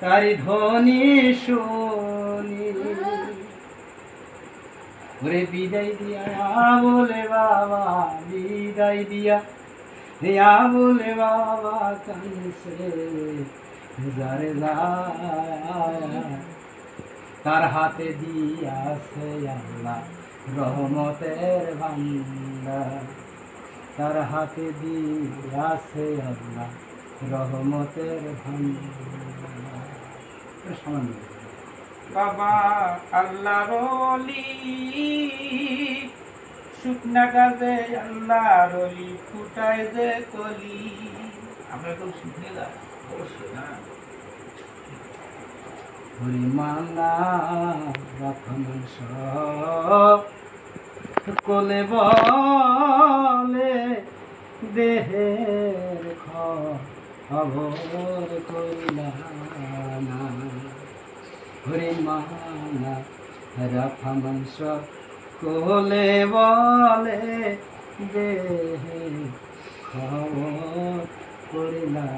তারি ধ্বনি শুনি ওরে বিদায় দিয়া বলে বাবা বিদায় দিয়া বলে বাবা কানছে যারে তার হাতে দিয়াছে আল্লাহ রহমতের ভান্ডার তার হাতে দিয়াছে আল্লাহ রহমতের ভান্ডার সামান্য বাবা আল্লাহর ওলি শুকনা গাছে আল্লাহর ওলি ফুটায় যে কলি। আমরা তো শুকনে গাছ অবশ্যই না হরিমালা রাখমাংস কোলে বলে দেহের খবর কইলা না হরিমালা রাখমাংস কোলে বলে দেহের খবর কইলা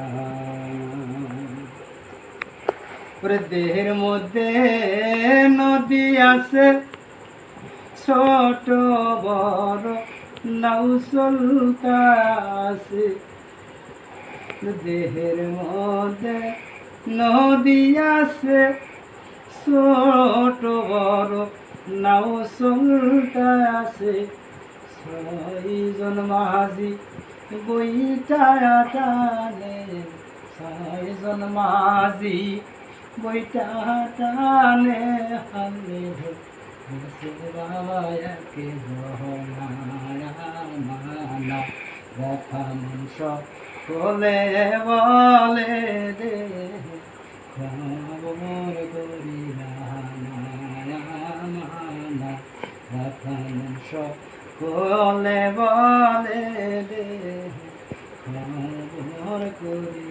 ওরে দেহের মধ্যে নদী আছে ছোট বড় নাও চলতাছে দেহের মধ্যে নদী আছে ছোট বড় নাও চলতাছে ছয়জন মাঝি বইটা টানে ছয়জন মাঝি বইটা টানে হালে বাবাকে মানা রাখা মনস বলে বলে দে খবর করি মানা রাখা মনস বলে বলে দে খবর করি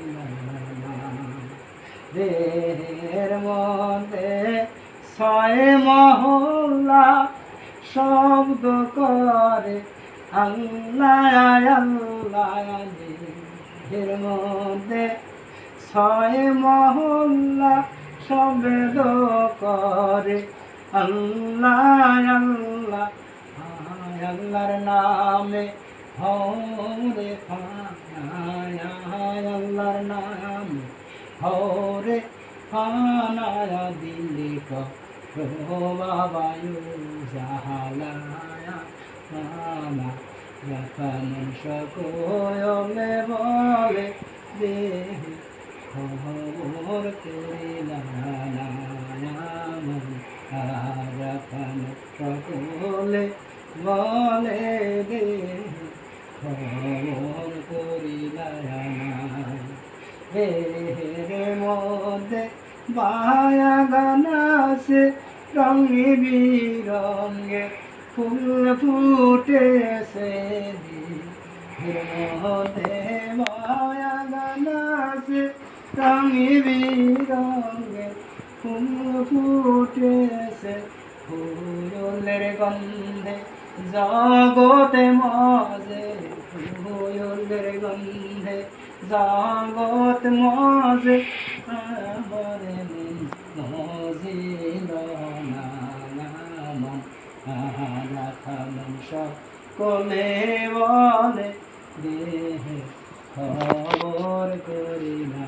দেহের মধ্যে ছয় মহল্লা শব্দ করে আল্লাহ আল্লাহ দেহের মধ্যে ছয় মহল্লা শব্দ করে আল্লাহ আল্লাহ আল্লাহর নামে হরে আল্লাহর নামে হরে ফানায়া দিলি কো বাবা জাহালায়া মামা রাখান সকলে বলে দে খবর করিলা রাখান সকলে বলে দে খবর করিলা দেহের মধ্যে বায়াগান আছে রঙে বিরঙে ফুল ফুটেছে দেহের মধ্যে বায়াগান আছে রঙে বিরঙে ফুল ফুটেছে ফুলের গন্ধে জগতে মজে ফুলের গন্ধে জগৎ মজে আমরে মজিল নামন রাখা মনস কোলে বলে দেহে খবর করি না।